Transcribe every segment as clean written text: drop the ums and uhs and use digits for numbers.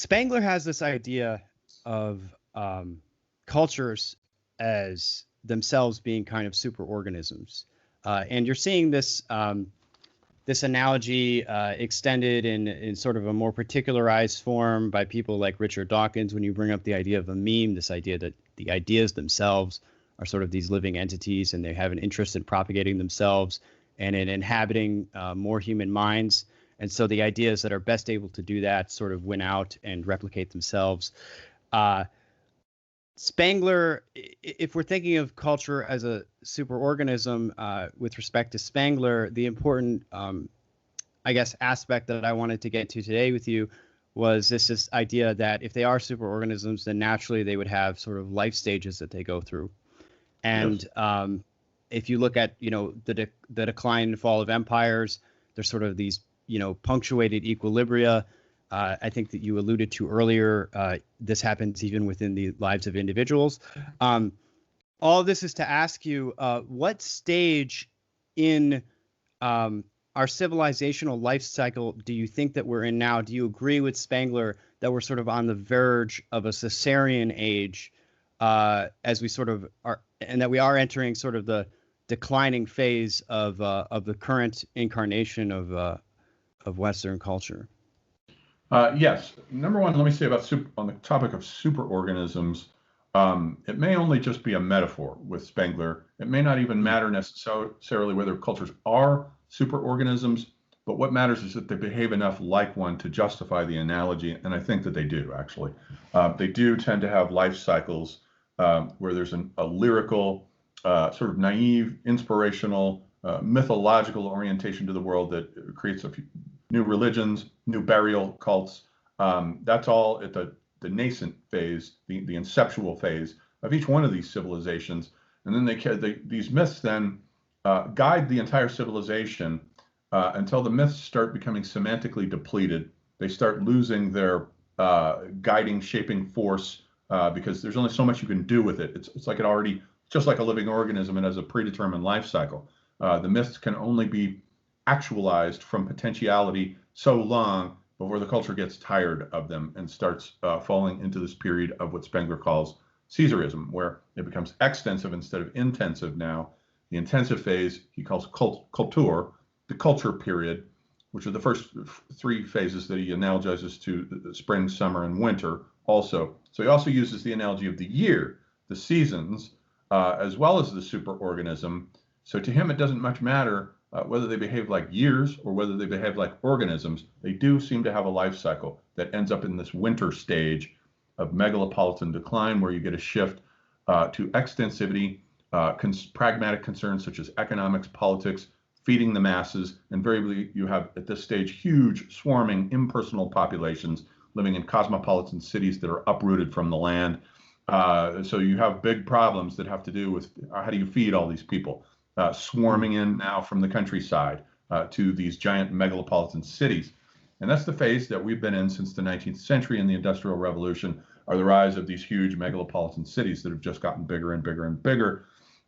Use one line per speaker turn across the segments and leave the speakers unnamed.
Spengler has this idea of cultures as themselves being kind of superorganisms, and you're seeing this this analogy extended in sort of a more particularized form by people like Richard Dawkins when you bring up the idea of a meme, this idea that the ideas themselves are sort of these living entities and they have an interest in propagating themselves and in inhabiting more human minds. And so the ideas that are best able to do that sort of win out and replicate themselves. Spengler, if we're thinking of culture as a superorganism, with respect to Spengler, the important, I guess, aspect that I wanted to get to today with you was this idea that if they are superorganisms, then naturally they would have sort of life stages that they go through. And yes. If you look at, the decline and fall of empires, there's sort of these, punctuated equilibria. I think that you alluded to earlier, this happens even within the lives of individuals. All of this is to ask you, what stage in our civilizational life cycle do you think that we're in now? Do you agree with Spengler that we're sort of on the verge of a Caesarean age, as we sort of are, and that we are entering sort of the declining phase of the current incarnation of Western culture?
Yes. Number one, let me say about on the topic of superorganisms, it may only just be a metaphor with Spengler. It may not even matter necessarily whether cultures are superorganisms, but what matters is that they behave enough like one to justify the analogy, and I think that they do, actually. They do tend to have life cycles where there's a lyrical, sort of naive, inspirational, mythological orientation to the world that creates a few new religions, new burial cults. That's all at the nascent phase, the inceptual phase of each one of these civilizations. And then these myths then guide the entire civilization until the myths start becoming semantically depleted. They start losing their guiding, shaping force because there's only so much you can do with it. It's like just like a living organism, it has a predetermined life cycle. The myths can only be actualized from potentiality so long before the culture gets tired of them and starts falling into this period of what Spengler calls Caesarism, where it becomes extensive instead of intensive now. The intensive phase he calls culture, the culture period, which are the first three phases that he analogizes to the spring, summer, and winter also. So he also uses the analogy of the year, the seasons, as well as the superorganism. So to him, it doesn't much matter whether they behave like years or whether they behave like organisms. They do seem to have a life cycle that ends up in this winter stage of megalopolitan decline, where you get a shift to extensivity, pragmatic concerns such as economics, politics, feeding the masses. Invariably, you have at this stage huge swarming impersonal populations living in cosmopolitan cities that are uprooted from the land. So you have big problems that have to do with how do you feed all these people? Swarming in now from the countryside to these giant megalopolitan cities. And that's the phase that we've been in since the 19th century and the Industrial Revolution, are the rise of these huge megalopolitan cities that have just gotten bigger and bigger and bigger,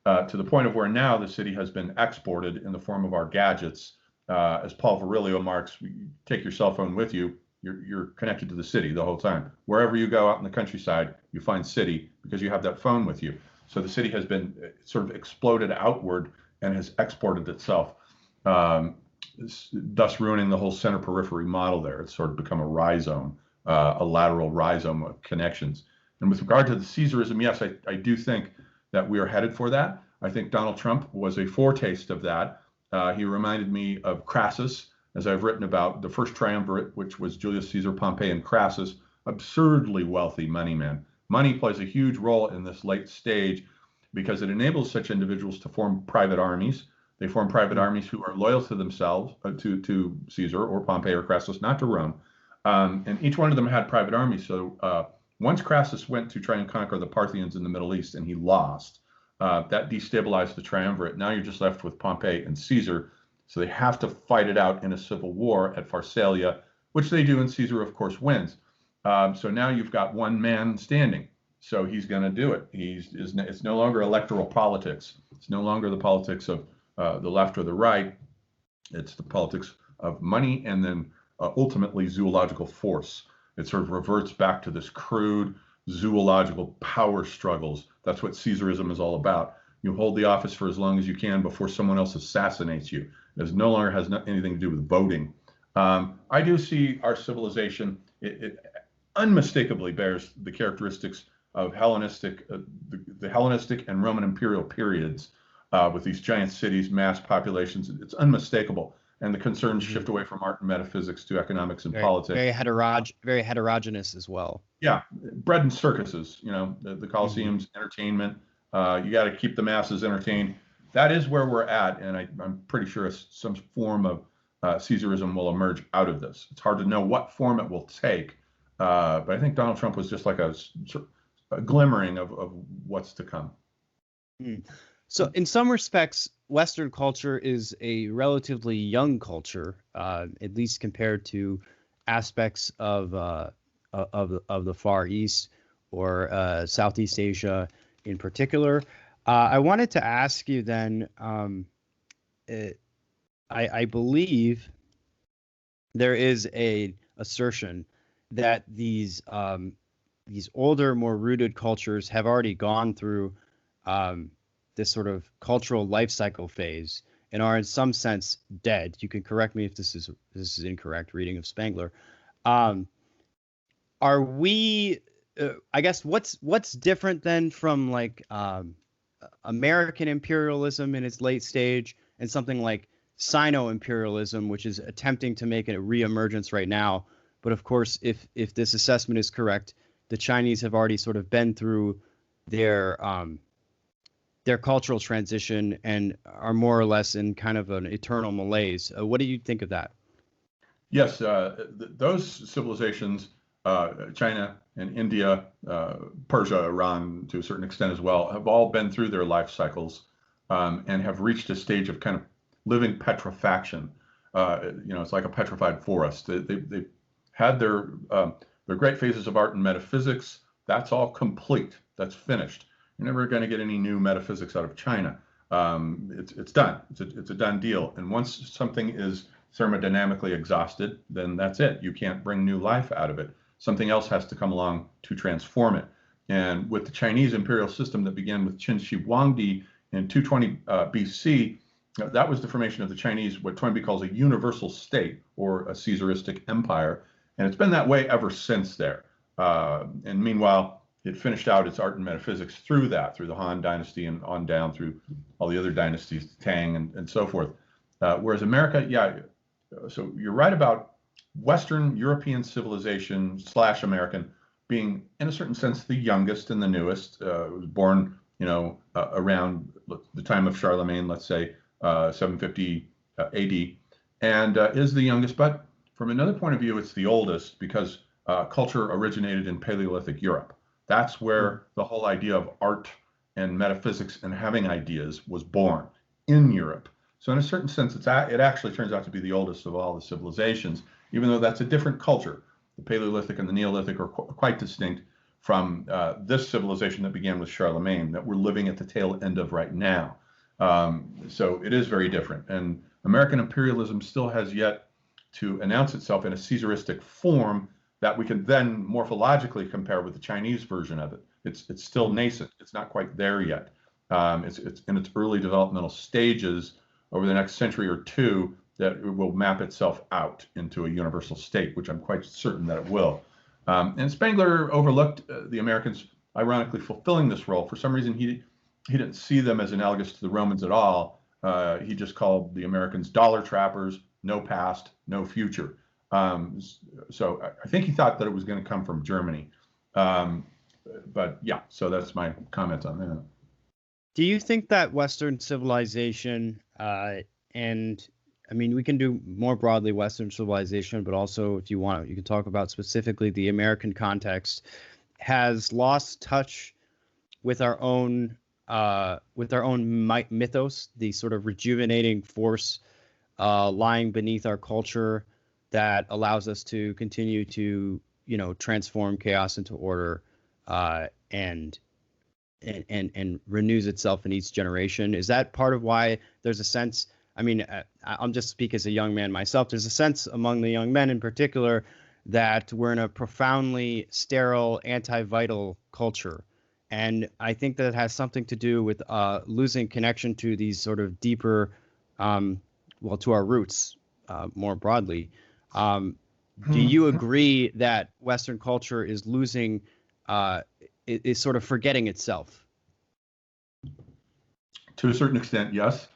to the point of where now the city has been exported in the form of our gadgets. As Paul Virilio remarks, you take your cell phone with you, you're connected to the city the whole time. Wherever you go out in the countryside, you find city because you have that phone with you. So the city has been sort of exploded outward and has exported itself, thus ruining the whole center periphery model there. It's sort of become a rhizome, a lateral rhizome of connections. And with regard to the Caesarism, yes, I do think that we are headed for that. I think Donald Trump was a foretaste of that. He reminded me of Crassus, as I've written about the first triumvirate, which was Julius Caesar, Pompey, and Crassus, absurdly wealthy money men. Money plays a huge role in this late stage because it enables such individuals to form private armies. They form private armies who are loyal to themselves, to Caesar or Pompey or Crassus, not to Rome. And each one of them had private armies. So once Crassus went to try and conquer the Parthians in the Middle East and he lost, that destabilized the triumvirate. Now you're just left with Pompey and Caesar. So they have to fight it out in a civil war at Pharsalia, which they do, and Caesar, of course, wins. So now you've got one man standing. So he's going to do it. It's no longer electoral politics. It's no longer the politics of the left or the right. It's the politics of money and then ultimately zoological force. It sort of reverts back to this crude zoological power struggles. That's what Caesarism is all about. You hold the office for as long as you can before someone else assassinates you. It no longer has anything to do with voting. I do see our civilization, it unmistakably bears the characteristics of Hellenistic, the Hellenistic and Roman imperial periods, with these giant cities, mass populations. It's unmistakable. And the concerns shift away from art and metaphysics to economics and politics.
Very heterogeneous as well.
Yeah, bread and circuses, the Colosseum's entertainment. You got to keep the masses entertained. That is where we're at, and I'm pretty sure some form of Caesarism will emerge out of this. It's hard to know what form it will take, but I think Donald Trump was just like a glimmering of what's to come.
So in some respects, Western culture is a relatively young culture, at least compared to aspects of the Far East or Southeast Asia in particular. I wanted to ask you then, I believe there is a assertion that these older, more rooted cultures have already gone through this sort of cultural life cycle phase and are in some sense dead. You can correct me if this is incorrect reading of Spengler. Are we? I guess what's different then from like American imperialism in its late stage and something like Sino-imperialism, which is attempting to make a reemergence right now. But of course, if this assessment is correct, the Chinese have already sort of been through their cultural transition and are more or less in kind of an eternal malaise. What do you think of that?
Yes, those civilizations, China and India, Persia, Iran to a certain extent as well, have all been through their life cycles and have reached a stage of kind of living petrifaction. It's like a petrified forest. They've had their great phases of art and metaphysics. That's all complete. That's finished. You're never going to get any new metaphysics out of China. It's done. It's a done deal. And once something is thermodynamically exhausted, then that's it. You can't bring new life out of it. Something else has to come along to transform it. And with the Chinese imperial system that began with Qin Shi Huangdi in 220 BC, that was the formation of the Chinese, what Toynbee calls a universal state or a Caesaristic empire. And it's been that way ever since there. And meanwhile, it finished out its art and metaphysics through the Han dynasty and on down through all the other dynasties, Tang and so forth. Whereas America, so you're right about Western European civilization / American being, in a certain sense, the youngest and the newest. It was born, around the time of Charlemagne, let's say 750 AD, and is the youngest. But from another point of view, it's the oldest because culture originated in Paleolithic Europe. That's where the whole idea of art and metaphysics and having ideas was born, in Europe. So in a certain sense, it actually turns out to be the oldest of all the civilizations, even though that's a different culture. The Paleolithic and the Neolithic are quite distinct from this civilization that began with Charlemagne that we're living at the tail end of right now. So it is very different. And American imperialism still has yet to announce itself in a Caesaristic form that we can then morphologically compare with the Chinese version of it. It's still nascent. It's not quite there yet. It's in its early developmental stages. Over the next century or two, that it will map itself out into a universal state, which I'm quite certain that it will. And Spengler overlooked the Americans, ironically, fulfilling this role. For some reason, he didn't see them as analogous to the Romans at all. He just called the Americans dollar trappers, no past, no future. So I think he thought that it was going to come from Germany. But yeah, so that's my comment on that.
Do you think that Western civilization, and I mean, we can do more broadly Western civilization, but also if you want, you can talk about specifically the American context, has lost touch with our own mythos, the sort of rejuvenating force lying beneath our culture that allows us to continue to, transform chaos into order, and renews itself in each generation. Is that part of why there's a sense? I mean, I'll just speak as a young man myself. There's a sense among the young men in particular that we're in a profoundly sterile, anti-vital culture. And I think that has something to do with losing connection to these sort of deeper, well, to our roots more broadly. Do you agree that Western culture is losing, is sort of forgetting itself?
To a certain extent, yes.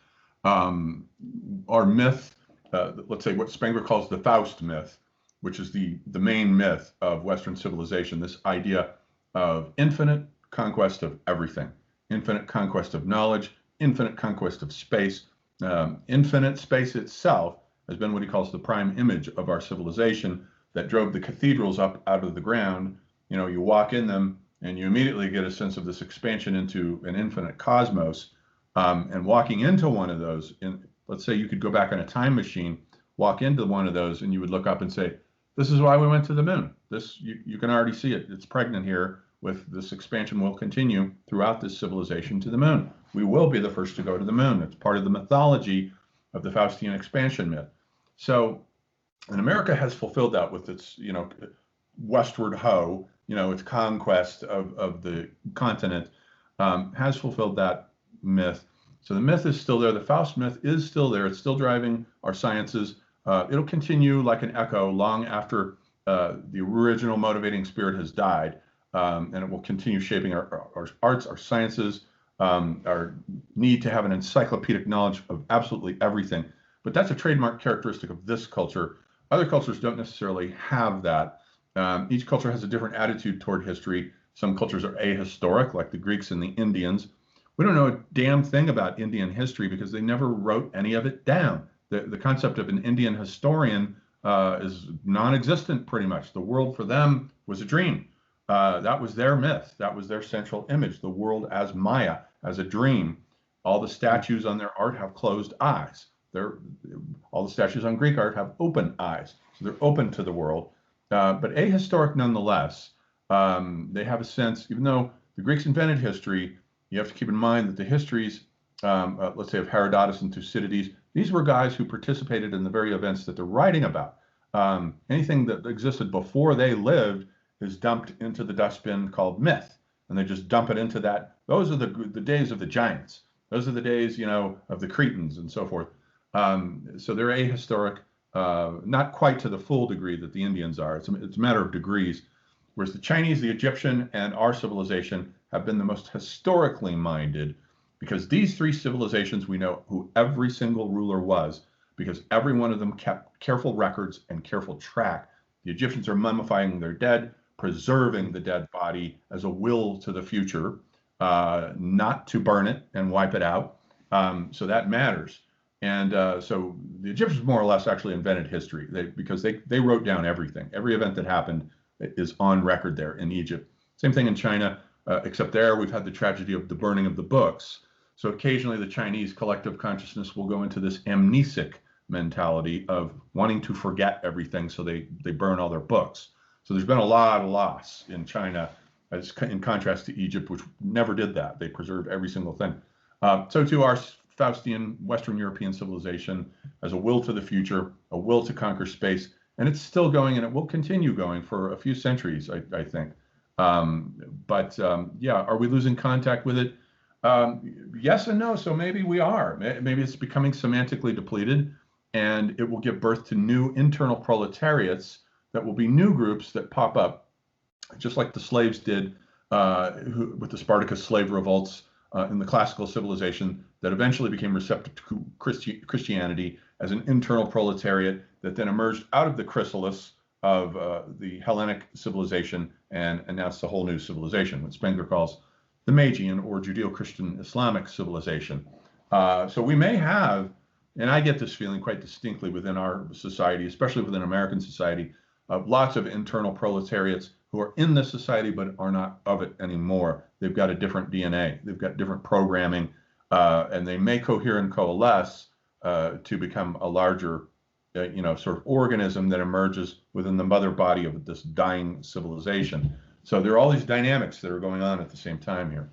Our myth, let's say what Spengler calls the Faust myth, which is the main myth of Western civilization, this idea of infinite conquest of everything, infinite conquest of knowledge, infinite conquest of space. Infinite space itself has been what he calls the prime image of our civilization that drove the cathedrals up out of the ground. You know, you walk in them and you immediately get a sense of this expansion into an infinite cosmos. And walking into one of those, let's say you could go back on a time machine, walk into one of those, and you would look up and say, this is why we went to the moon. This, you can already see it. It's pregnant here with this expansion will continue throughout this civilization to the moon. We will be the first to go to the moon. It's part of the mythology of the Faustian expansion myth. So, and America has fulfilled that with its, westward ho, its conquest of the continent, has fulfilled that myth. So the myth is still there. The Faust myth is still there. It's still driving our sciences. It'll continue like an echo long after the original motivating spirit has died, and it will continue shaping our arts, our sciences, our need to have an encyclopedic knowledge of absolutely everything. But that's a trademark characteristic of this culture. Other cultures don't necessarily have that. Each culture has a different attitude toward history. Some cultures are ahistoric, like the Greeks and the Indians. We don't know a damn thing about Indian history because they never wrote any of it down. The concept of an Indian historian is non-existent pretty much. The world for them was a dream. That was their myth. That was their central image, the world as Maya, as a dream. All the statues on their art have closed eyes. All the statues on Greek art have open eyes. So they're open to the world, but ahistoric nonetheless. They have a sense, even though the Greeks invented history, you have to keep in mind that the histories, let's say of Herodotus and Thucydides, these were guys who participated in the very events that they're writing about. Anything that existed before they lived is dumped into the dustbin called myth, and they just dump it into that. Those are the days of the giants. Those are the days, of the Cretans and so forth. So they're ahistoric, not quite to the full degree that the Indians are. It's a matter of degrees. Whereas the Chinese, the Egyptian, and our civilization have been the most historically minded, because these three civilizations, we know who every single ruler was, because every one of them kept careful records and careful track. The Egyptians are mummifying their dead, preserving the dead body as a will to the future, not to burn it and wipe it out. So that matters. And so the Egyptians more or less actually invented history because they wrote down everything. Every event that happened is on record there in Egypt. Same thing in China, except there we've had the tragedy of the burning of the books. So occasionally the Chinese collective consciousness will go into this amnesic mentality of wanting to forget everything, so they burn all their books. So there's been a lot of loss in China, as in contrast to Egypt, which never did that. They preserved every single thing. So too our Faustian Western European civilization has a will to the future, a will to conquer space, and it's still going, and it will continue going for a few centuries, I think. Yeah, are we losing contact with it? Yes and no. So maybe we are. Maybe it's becoming semantically depleted, and it will give birth to new internal proletariats that will be new groups that pop up, just like the slaves did with the Spartacus slave revolts in the classical civilization that eventually became receptive to Christianity as an internal proletariat that then emerged out of the chrysalis of the Hellenic civilization and announced a whole new civilization, what Spengler calls the Magian or Judeo-Christian Islamic civilization. So we may have, and I get this feeling quite distinctly within our society, especially within American society, lots of internal proletariats who are in this society but are not of it anymore. They've got a different DNA, they've got different programming, and they may cohere and coalesce to become a larger, sort of organism that emerges within the mother body of this dying civilization. So there are all these dynamics that are going on at the same time here.